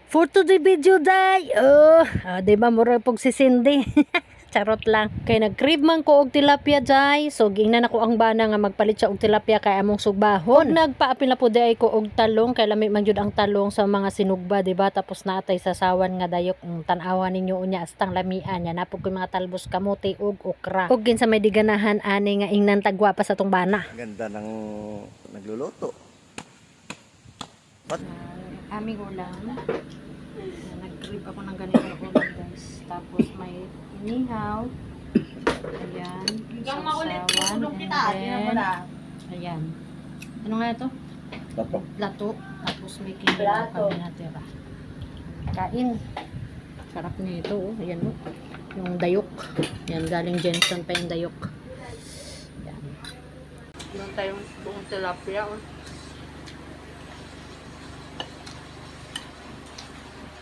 For today video day, di ba mura pog si Cindy. Charot lang. Kay nag-crib man ko og tilapia day. So gingnan ako ang bana nga magpalit siya og tilapia kay among sugbahon. Nagpaapil na po day ko og talong kay lami man jud ang talong sa mga sinugba, di ba? Tapos naatay sa sawan nga dayok tan-awan ninyo unya astang lamian nya napog ko mga talbos kamote ug okra. Ug sa may diganahan ani nga ingnan tagwa pa sa tong bana. Ganda ng nagluluto. What? Aming ulam. Nag-crib ako ng ganito ulam guys. Tapos may inihaw. Ayan. Sausawan. And then, ayan. Ano nga ito? Lato. Lato. Tapos may kinilaw kami natira. Kain. Sarap nito. Oh. Ayan o. Yung dayok. Ayan. Galing Jensen pa yung dayok. Ayan. Meron tayong buong tilapia. Oh.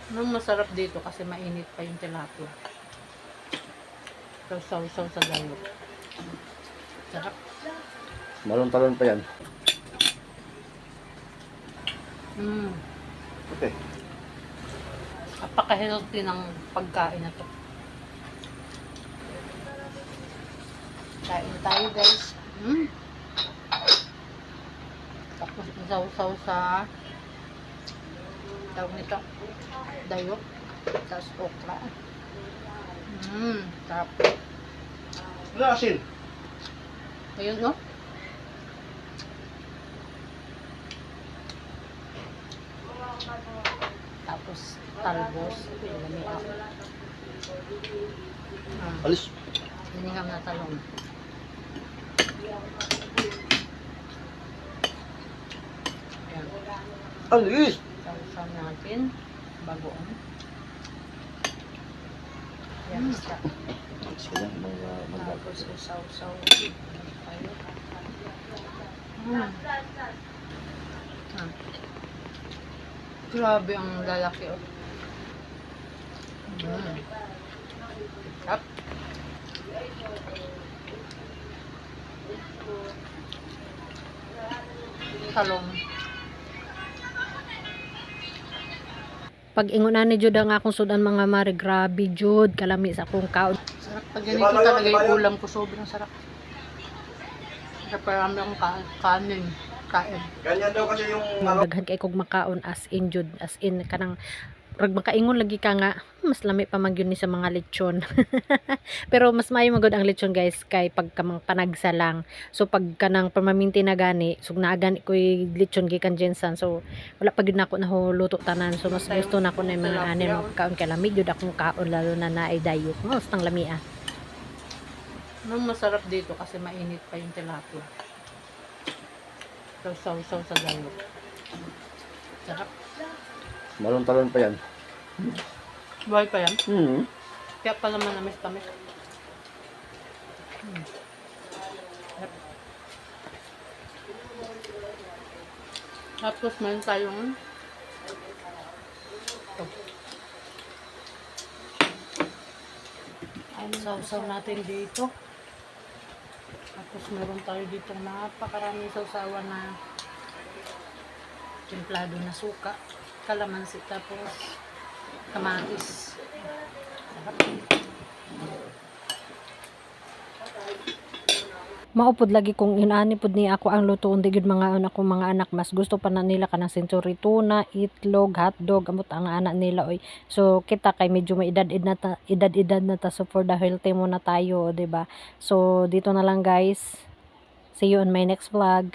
Nung masarap dito kasi mainit pa yung tilapia. Sausaw sa dayok. Sarap. Malon-talon pa yan. Okay. Napaka-healthy ng pagkain na to. Kain tayo guys. Tapos sausaw sa tawag nito dayok. Tapos okra. Sarap. Wala asin. Ayun no? Tapos talbos. Lami ako. Alis. Hinihang na talong. Ayan. Alis! Sausaw natin. Bagoong. Ayan. Sila mga Tapos sausaw. Tayo. Grabe ang lalaki oh. Sarap. Talong. Pag ingunan ni Jud ang akong sudan mga mare, grabe Jud, kalami sa akong kaon. Sarap pag ganito talaga yung ulam ko, sobrang sarap. Sarap parami akong kanin. Kain. Ganyan daw kasi yung Daghan kay kog makaon as in Jud, as in kanang rag makaingon lagi ka nga mas lami pa man gyud ni sa mga lechon. Pero mas maayo magud ang lechon guys kay pagkamang panagsa lang. So pag kanang pamaminti na gani, sug naa gani koy lechon gikan Jensen. So wala pa gyud nako nahuluto tanan. So mas gusto nako na yung mga anin kaon kay lamig jud akong kaon lalo na naay dayok. Mas tang lamia. Nang masarap dito kasi mainit pa yung tilapia. Sausaw sa dayok. Sarap. malon-talon pa yan. Buhay pa yan? Kaya pala manamis-tamis. Yep. Tapos meron tayong sausaw natin dito. Tapos meron tayo dito napakaraming sausawan na templado na suka, kalamansi, tapos kamatis. Maupod lagi kung inani pod ni ako ang lutuon digid mga anak ko mga anak mas gusto pa na nila kanang century tuna, itlog, hotdog amot ang anak nila oy. So kita kay medyo may edad na ta so for the healthy muna tayo, di ba? So dito na lang guys. See you on my next vlog.